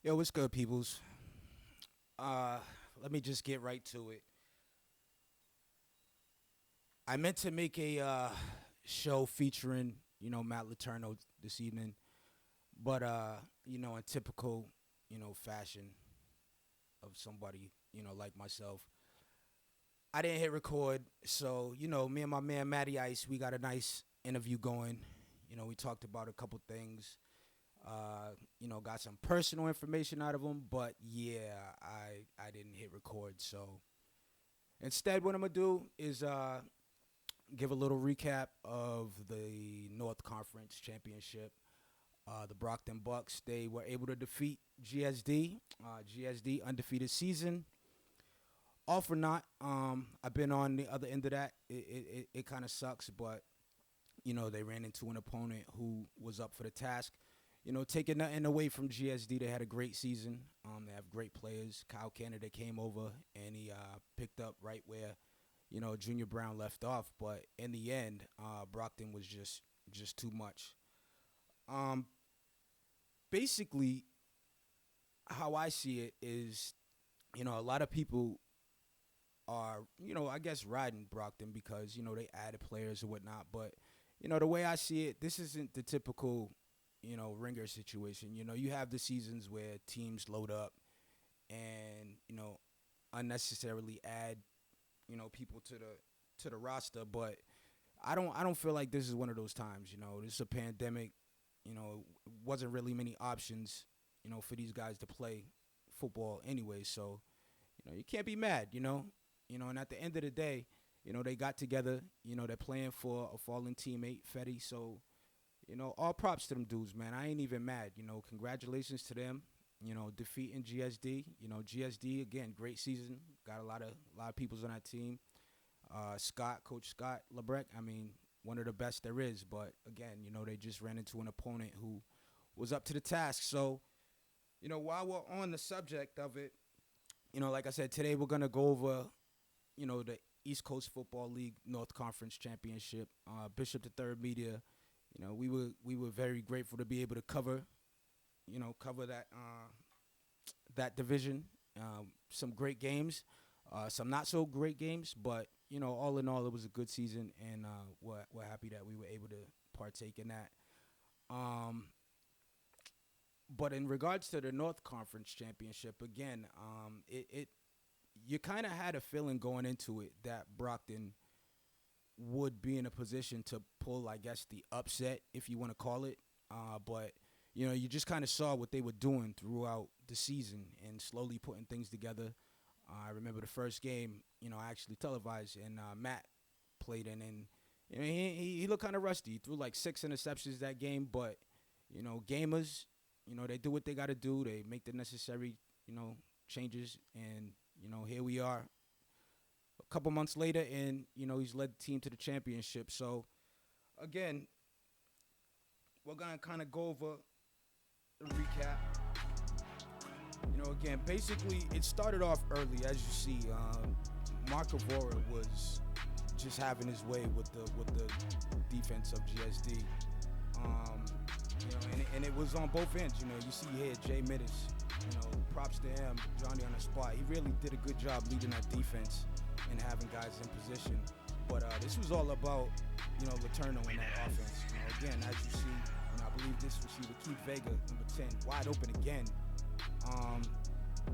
Yo, what's good, peoples? Uh, Let me just get right to it. I meant to make a show featuring, Matt Letourneau this evening, but in typical, fashion of somebody, like myself, I didn't hit record. So, me and my man Matty Ice, we got a nice interview going. We talked about a couple things. Got some personal information out of him, but yeah, I didn't hit record. So instead, what I'm gonna do is give a little recap of the North Conference Championship. The Brockton Bucks, they were able to defeat GSD. GSD undefeated season. All for not. I've been on the other end of that. It kind of sucks, but they ran into an opponent who was up for the task. Taking nothing away from GSD, they had a great season. They have great players. Kyle Canada came over and he picked up right where Junior Brown left off. But in the end, Brockton was just too much. Um, Basically, how I see it is, a lot of people are, I guess riding Brockton because they added players or whatnot. But the way I see it, this isn't the typical ringer situation. You have the seasons where teams load up and unnecessarily add people to the roster, but I don't feel like this is one of those times. This is a pandemic. Wasn't really many options for these guys to play football anyway, so you can't be mad. And at the end of the day, they got together. They're playing for a fallen teammate, Fetty. So all props to them dudes, man. I ain't even mad. Congratulations to them. Defeating GSD. GSD again, great season. Got a lot of people's on that team. Coach Scott Lebrec. I mean, one of the best there is. But again, they just ran into an opponent who was up to the task. So, while we're on the subject of it, like I said, today we're gonna go over, the East Coast Football League North Conference Championship. Bishop the Third Media. We were very grateful to be able to cover that division. Some great games, some not so great games, but all in all, it was a good season, and we're happy that we were able to partake in that. But in regards to the North Conference Championship, again, it you kind of had a feeling going into it that Brockton would be in a position to pull, I guess, the upset, if you want to call it. But you just kind of saw what they were doing throughout the season and slowly putting things together. I remember the first game, I actually televised, and Matt played in, and he looked kind of rusty. He threw like 6 interceptions that game, but gamers, they do what they got to do. They make the necessary, changes, and here we are, a couple months later, and he's led the team to the championship. So again, we're gonna kind of go over the recap. Again, basically, it started off early, as you see. Mark Avora was just having his way with the defense of GSD. And it was on both ends. You see here Jay Mittis. Props to him, Johnny on the spot. He really did a good job leading that defense and having guys in position. But this was all about Letourneau in that offense. Again, as you see, I believe this receiver Keith Vega, number 10, wide open again.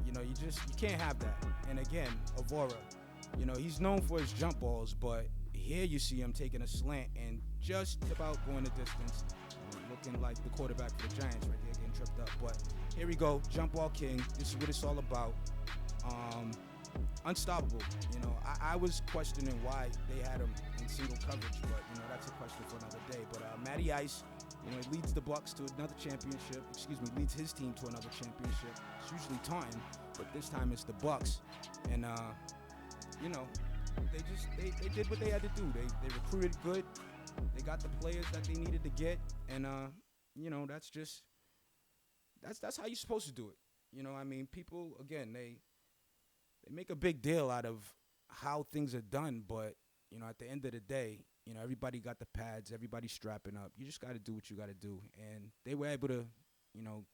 You can't have that. And again, Avora, he's known for his jump balls, but here you see him taking a slant and just about going the distance, looking like the quarterback for the Giants right there, getting tripped up. But here we go, jump ball king. This is what it's all about. Unstoppable. I was questioning why they had him in single coverage, but that's a question for another day. But Matty Ice, leads the Bucks to another championship. Leads his team to another championship. It's usually Taunton, but this time it's the Bucks. And they did what they had to do. They recruited good. They got the players that they needed to get, and that's how you're supposed to do it. People again they make a big deal out of how things are done, but at the end of the day, everybody got the pads, everybody's strapping up. You just got to do what you got to do, and they were able to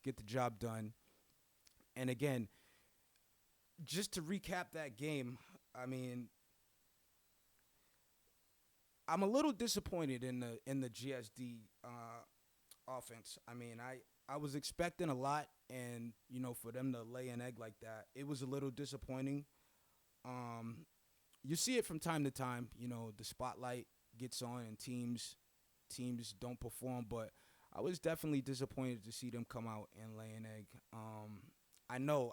get the job done. And again, just to recap that game, I mean, I'm a little disappointed in the GSD offense. I mean, I was expecting a lot, and for them to lay an egg like that, it was a little disappointing. Um, you see it from time to time. The spotlight gets on, and teams don't perform. But I was definitely disappointed to see them come out and lay an egg. I know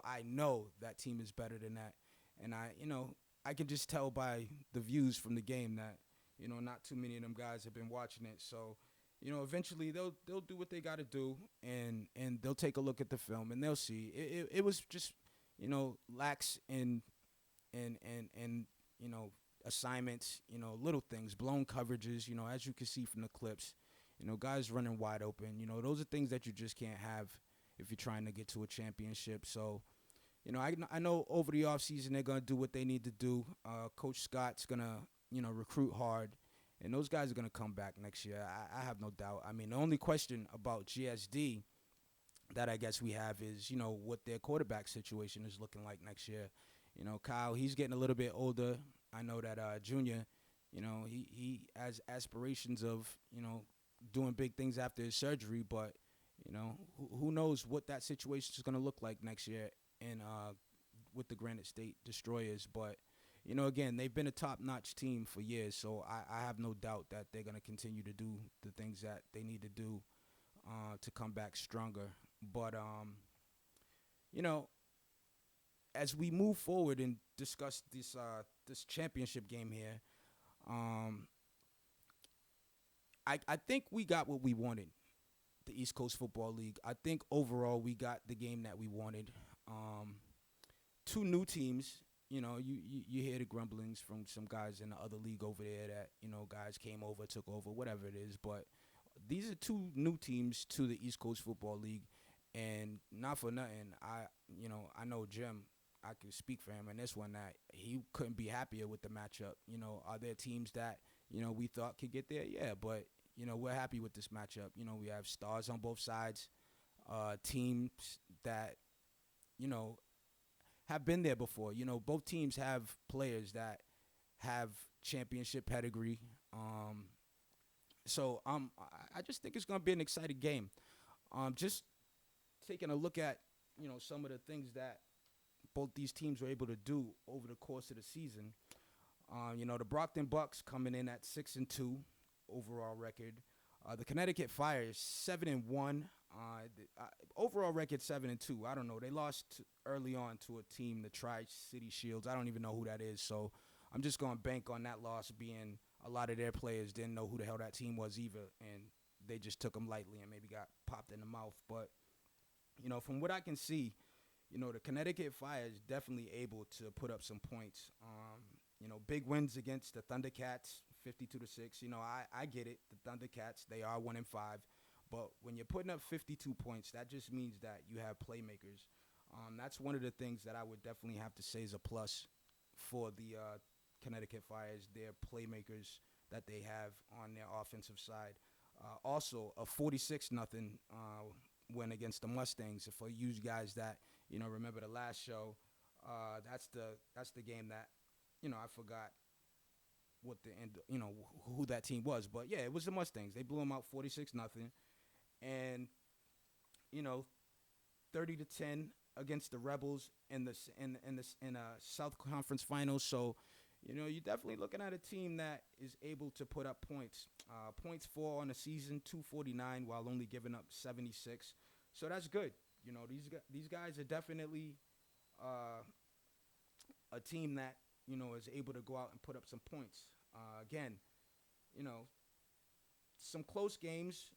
that team is better than that, and I can just tell by the views from the game that not too many of them guys have been watching it. So, eventually they'll do what they got to do, and they'll take a look at the film and they'll see. It was just lax in assignments, little things, blown coverages, as you can see from the clips, guys running wide open. Those are things that you just can't have if you're trying to get to a championship. So, I know over the offseason they're going to do what they need to do. Coach Scott's going to, recruit hard, and those guys are going to come back next year. I have no doubt. I mean, the only question about GSD that I guess we have is, what their quarterback situation is looking like next year. Kyle, he's getting a little bit older. I know that Junior, he has aspirations of, doing big things after his surgery, but, who knows what that situation is going to look like next year and with the Granite State Destroyers. But, again, they've been a top-notch team for years, so I have no doubt that they're going to continue to do the things that they need to do to come back stronger. But, as we move forward and discuss this championship game here, I think we got what we wanted, the East Coast Football League. I think overall we got the game that we wanted. Two new teams. You hear the grumblings from some guys in the other league over there that, guys came over, took over, whatever it is. But these are two new teams to the East Coast Football League. And not for nothing, I know Jim, I can speak for him in this one, that he couldn't be happier with the matchup. Are there teams that, we thought could get there? Yeah, but, we're happy with this matchup. We have stars on both sides, teams that, have been there before. Both teams have players that have championship pedigree. So I just think it's going to be an exciting game. Just taking a look at, some of the things that both these teams were able to do over the course of the season. The Brockton Bucks coming in at 6-2 overall record. The Connecticut Fire 7-1. Overall record 7-2. I don't know. They lost early on to a team, the Tri-City Shields. I don't even know who that is. So I'm just going to bank on that loss being a lot of their players didn't know who the hell that team was either, and they just took them lightly and maybe got popped in the mouth. But, from what I can see, the Connecticut Fire is definitely able to put up some points. Big wins against the Thundercats, 52-6. I get it. The Thundercats, they are 1-5. But when you're putting up 52 points, that just means that you have playmakers. That's one of the things that I would definitely have to say is a plus for the Connecticut Fires, their playmakers that they have on their offensive side. Also, a 46-0 win against the Mustangs. For you guys that remember the last show, that's the game that I forgot what the end, who that team was, but yeah, it was the Mustangs. They blew them out 46-0, and 30-10 against the Rebels in the South Conference Finals. So, you're definitely looking at a team that is able to put up points. Points for on the season 249 while only giving up 76. So that's good. These guys are definitely a team that is able to go out and put up some points. Again, some close games.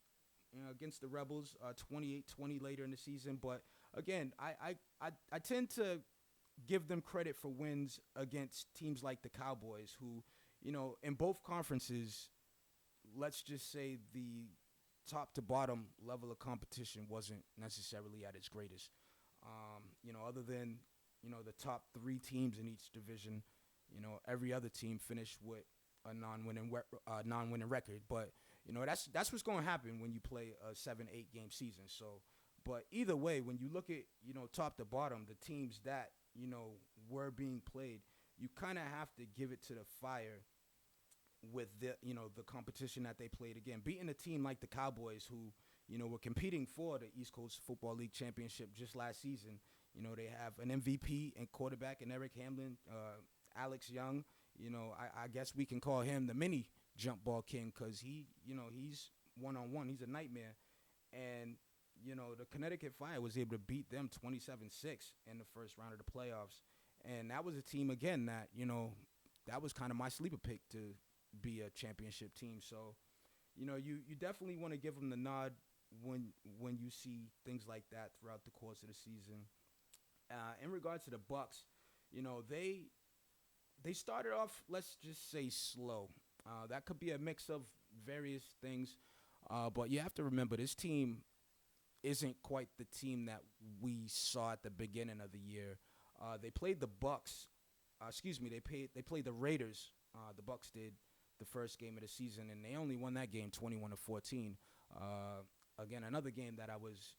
Against the Rebels, 28-20 later in the season. But again, I tend to give them credit for wins against teams like the Cowboys, who, in both conferences, let's just say the top to bottom level of competition wasn't necessarily at its greatest. Other than, the top three teams in each division, every other team finished with a non-winning record. But, that's what's going to happen when you play a 7-8 game season. So But either way, when you look at, top to bottom, the teams that, were being played, you kind of have to give it to the Fire with the competition that they played again. Beating a team like the Cowboys who, were competing for the East Coast Football League Championship just last season. They have an MVP and quarterback in Eric Hamlin, Alex Young. I guess we can call him the mini jump ball king because he's one-on-one. He's a nightmare. And, the Connecticut Fire was able to beat them 27-6 in the first round of the playoffs. And that was a team, again, that, that was kind of my sleeper pick to be a championship team. So, you definitely want to give them the nod when you see things like that throughout the course of the season. In regards to the Bucks, they started off, let's just say, slow. That could be a mix of various things, but you have to remember this team isn't quite the team that we saw at the beginning of the year. They played the Bucks. They played the Raiders. The Bucks did the first game of the season, and they only won that game 21-14. Again, another game that I was,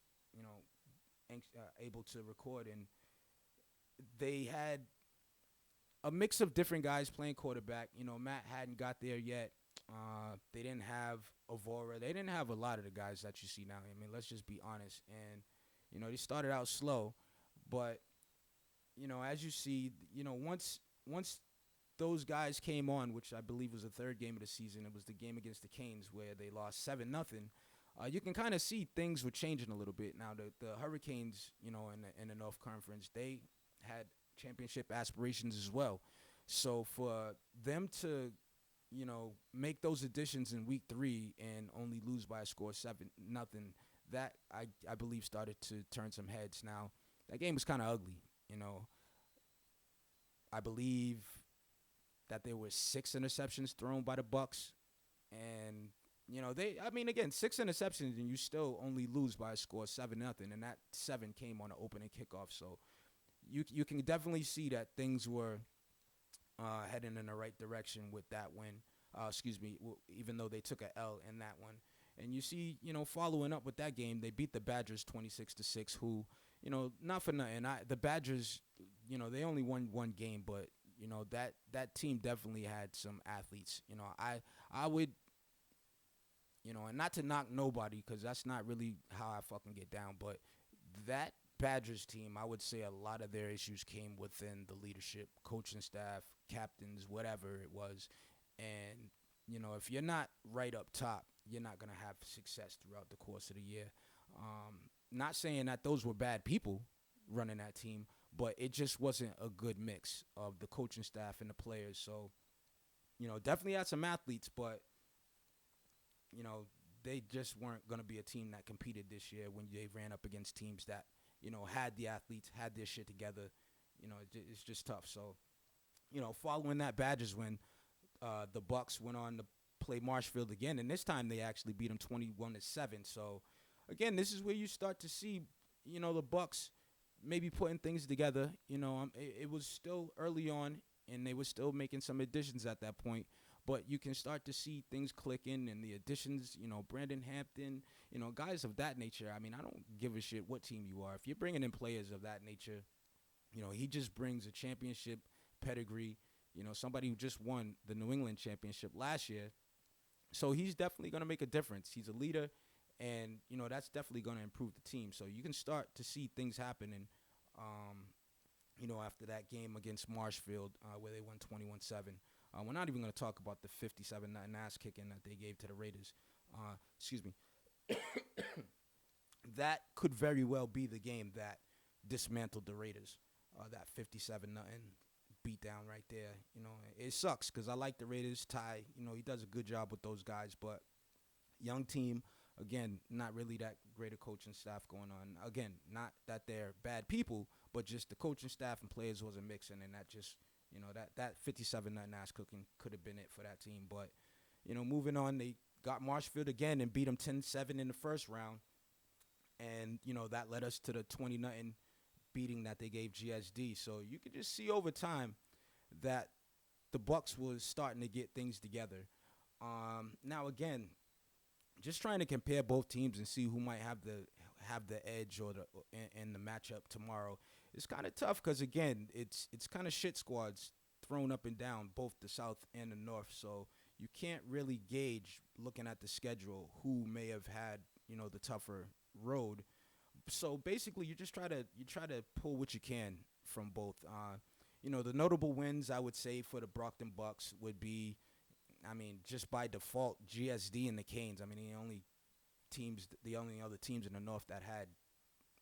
able to record, and they had a mix of different guys playing quarterback. Matt hadn't got there yet. They didn't have Avora. They didn't have a lot of the guys that you see now. I mean, let's just be honest. And, they started out slow, but, as you see, once those guys came on, which I believe was the third game of the season, it was the game against the Canes where they lost 7-0. You can kind of see things were changing a little bit. Now, the Hurricanes, in the North Conference, they had championship aspirations as well. So for them to, make those additions in week 3 and only lose by a score of 7-0, that I believe started to turn some heads. Now, that game was kind of ugly. I believe that there were 6 interceptions thrown by the Bucks, and again, 6 interceptions and you still only lose by a score of 7-0, and that 7 came on the opening kickoff. So you can definitely see that things were heading in the right direction with that win. Even though they took a L in that one. And you see, following up with that game, they beat the Badgers 26-6, who, not for nothing. The Badgers, they only won one game, but, that team definitely had some athletes. I would, and not to knock nobody, because that's not really how I fucking get down, but that Badgers team, I would say a lot of their issues came within the leadership, coaching staff, captains, whatever it was. And, if you're not right up top, you're not going to have success throughout the course of the year. Not saying that those were bad people running that team, but it just wasn't a good mix of the coaching staff and the players. So, definitely had some athletes, but, they just weren't going to be a team that competed this year when they ran up against teams that, had the athletes, had their shit together. It's just tough. So, following that Badgers win, the Bucks went on to play Marshfield again, and this time they actually beat them 21-7. So, again, this is where you start to see, the Bucks maybe putting things together. It was still early on, and they were still making some additions at that point. But you can start to see things clicking, and the additions, Brandon Hampton, guys of that nature. I mean, I don't give a shit what team you are. If you're bringing in players of that nature, he just brings a championship pedigree. Somebody who just won the New England championship last year. So he's definitely going to make a difference. He's a leader, and, that's definitely going to improve the team. So you can start to see things happening, after that game against Marshfield where they won 21-7. We're not even going to talk about the 57-0 ass kicking that they gave to the Raiders. That could very well be the game that dismantled the Raiders, that 57-0 beatdown right there. It sucks because I like the Raiders. Ty, he does a good job with those guys, but young team, again, not really that great a coaching staff going on. Again, not that they're bad people, but just the coaching staff and players wasn't mixing, and that just, that 57-0 ass cooking could have been it for that team. But, moving on, they got Marshfield again and beat them 10-7 in the first round, and, that led us to the 20-0 beating that they gave GSD. So you could just see over time that the Bucks was starting to get things together. Now, again, just trying to compare both teams and see who might have the edge or in the matchup tomorrow. It's kind of tough because again, it's kind of shit squads thrown up and down both the South and the North. So you can't really gauge looking at the schedule who may have had the tougher road. So basically, you try to pull what you can from both. The notable wins I would say for the Brockton Bucks would be, I mean, just by default, GSD and the Canes. I mean, the only other teams in the North that had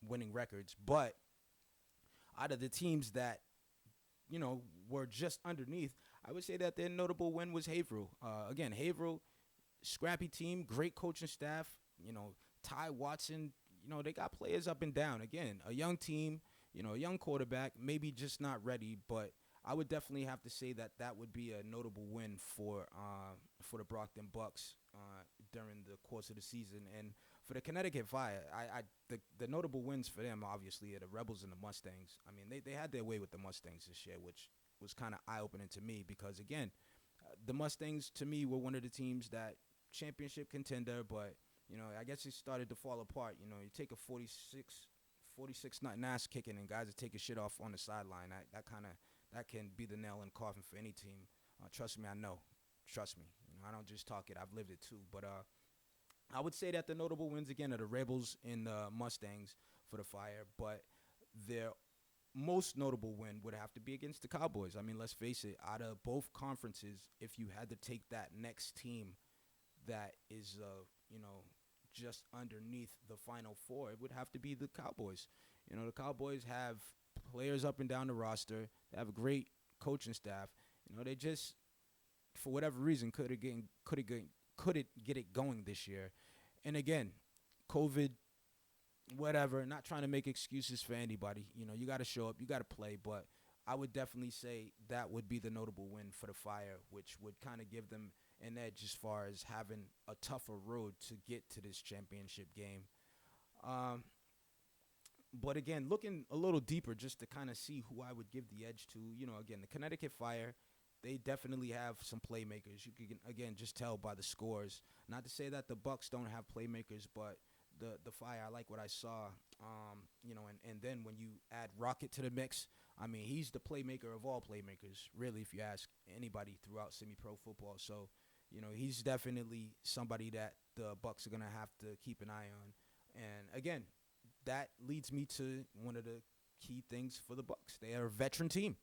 winning records. But out of the teams that were just underneath, I would say that their notable win was Haverhill. Again, Haverhill, scrappy team, great coaching staff. Ty Watson. They got players up and down. Again, a young team. A young quarterback, maybe just not ready, but I would definitely have to say that that would be a notable win for the Brockton Bucks during the course of the season. And for the Connecticut Fire, the notable wins for them obviously are the Rebels and the Mustangs. I mean, they had their way with the Mustangs this year, which was kind of eye-opening to me because again, the Mustangs to me were one of the teams that championship contender, but I guess it started to fall apart. You take a 46 nothing ass kicking and guys are taking shit off on the sideline. That can be the nail in the coffin for any team. Trust me, I know. Trust me. I don't just talk it. I've lived it too. But I would say that the notable wins again are the Rebels and the Mustangs for the Fire. But their most notable win would have to be against the Cowboys. I mean, let's face it. Out of both conferences, if you had to take that next team that is just underneath the Final Four, it would have to be the Cowboys. The Cowboys have players up and down the roster. They have a great coaching staff. They just, for whatever reason, couldn't get it going this year. And again, COVID, whatever. Not trying to make excuses for anybody. You got to show up, you got to play. But I would definitely say that would be the notable win for the Fire, which would kind of give them an edge as far as having a tougher road to get to this championship game. But again, looking a little deeper just to kind of see who I would give the edge to, again, the Connecticut Fire, they definitely have some playmakers. You can, again, just tell by the scores. Not to say that the Bucks don't have playmakers, but the Fire, I like what I saw. And then when you add Rocket to the mix, I mean, he's the playmaker of all playmakers, really, if you ask anybody throughout semi-pro football. So, he's definitely somebody that the Bucks are going to have to keep an eye on. And, again, that leads me to one of the key things for the Bucks. They are a veteran team.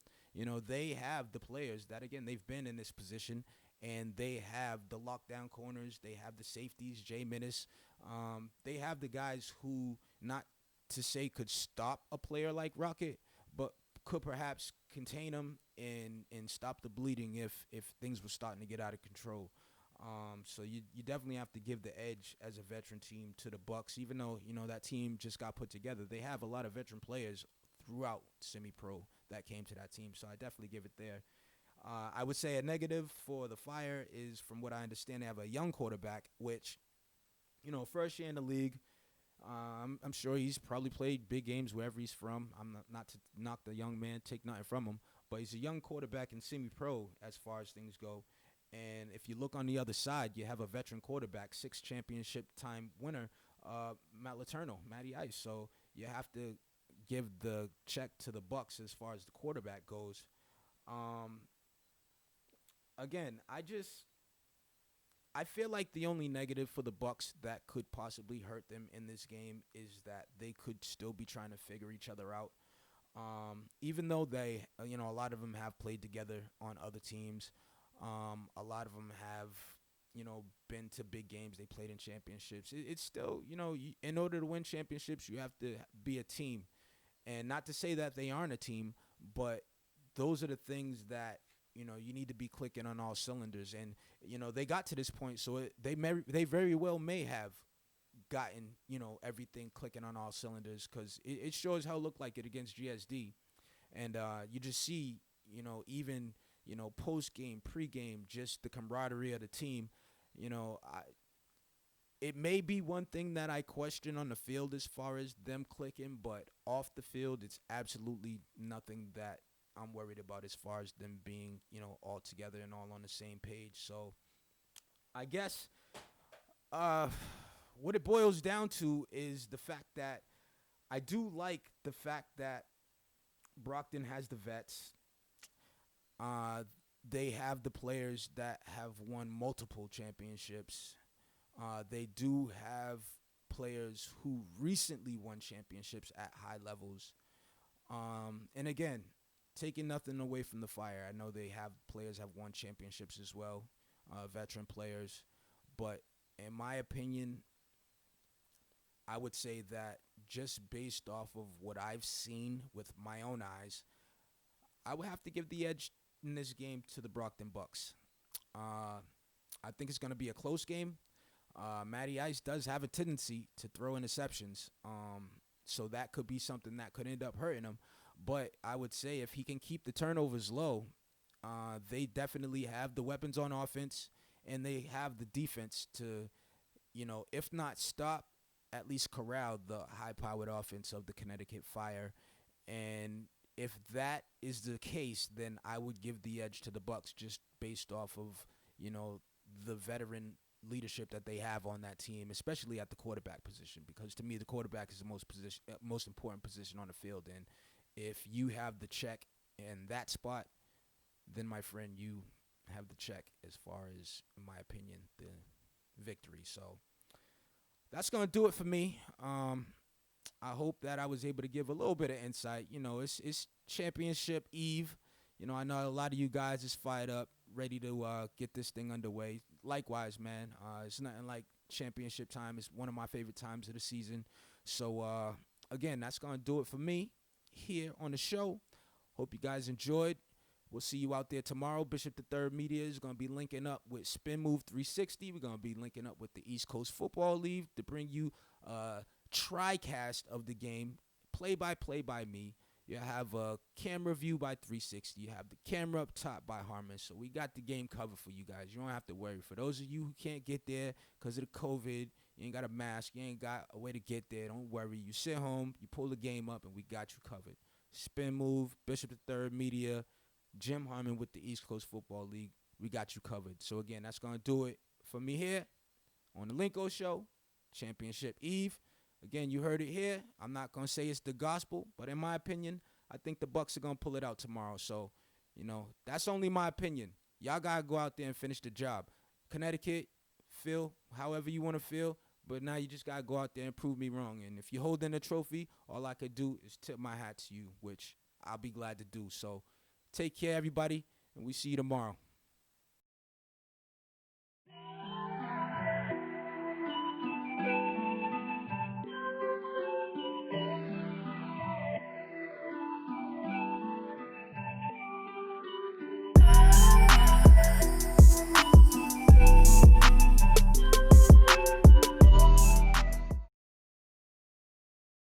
They have the players that, again, they've been in this position, and they have the lockdown corners. They have the safeties, Jay Minnis. They have the guys who, not to say could stop a player like Rocket, but could perhaps contain him and stop the bleeding if things were starting to get out of control. So you definitely have to give the edge as a veteran team to the Bucks, even though that team just got put together. They have a lot of veteran players throughout semi-pro that came to that team, so I definitely give it there. I would say a negative for the Fire is, from what I understand, they have a young quarterback, which first year in the league. I'm sure he's probably played big games wherever he's from. I'm not to knock the young man, take nothing from him, but he's a young quarterback in semi-pro as far as things go. And if you look on the other side, you have a veteran quarterback, 6 championship time winner, Matty Ice. So you have to give the check to the Bucks as far as the quarterback goes. Again, I feel like the only negative for the Bucks that could possibly hurt them in this game is that they could still be trying to figure each other out. Even though they, a lot of them have played together on other teams. A lot of them have, been to big games. They played in championships. It's still, in order to win championships, you have to be a team. And not to say that they aren't a team, but those are the things that, you need to be clicking on all cylinders. And, they got to this point, so they very well may have gotten, everything clicking on all cylinders, because it sure as hell looked like it against GSD. And you just see, even, post-game, pre-game, just the camaraderie of the team. It may be one thing that I question on the field as far as them clicking, but off the field, it's absolutely nothing that I'm worried about as far as them being, all together and all on the same page. So I guess what it boils down to is the fact that I do like the fact that Brockton has the vets. Uh, they have the players that have won multiple championships. They do have players who recently won championships at high levels. And again, taking nothing away from the Fire, I know they have players have won championships as well, veteran players. But in my opinion, I would say that just based off of what I've seen with my own eyes, I would have to give the edge in this game to the Brockton Bucks. I think it's going to be a close game. Matty Ice does have a tendency to throw interceptions, so that could be something that could end up hurting him. But I would say if he can keep the turnovers low, they definitely have the weapons on offense, and they have the defense to, if not stop, at least corral the high-powered offense of the Connecticut Fire. And if that is the case, then I would give the edge to the Bucks just based off of, the veteran leadership that they have on that team, especially at the quarterback position. Because to me, the quarterback is the most important position on the field. And if you have the check in that spot, then my friend, you have the check as far as, in my opinion, the victory. So that's going to do it for me. I hope that I was able to give a little bit of insight. It's championship eve. I know a lot of you guys is fired up, ready to get this thing underway. Likewise, man. It's nothing like championship time. It's one of my favorite times of the season. So, again, that's going to do it for me here on the show. Hope you guys enjoyed. We'll see you out there tomorrow. Bishop III Media is going to be linking up with Spin Move 360. We're going to be linking up with the East Coast Football League to bring you TriCast of the game, play-by-play by me. You have a camera view by 360. You have the camera up top by Harmon. So we got the game covered for you guys. You don't have to worry. For those of you who can't get there because of the COVID, you ain't got a mask, you ain't got a way to get there, don't worry. You sit home, you pull the game up, and we got you covered. Spin Move, Bishop III Media, Jim Harmon with the East Coast Football League. We got you covered. So, again, that's going to do it for me here on the Linko Show, Championship Eve. Again, you heard it here. I'm not going to say it's the gospel, but in my opinion, I think the Bucks are going to pull it out tomorrow. So, that's only my opinion. Y'all got to go out there and finish the job. Connecticut, feel however you want to feel, but now you just got to go out there and prove me wrong. And if you're holding a trophy, all I could do is tip my hat to you, which I'll be glad to do. So, take care, everybody, and we see you tomorrow.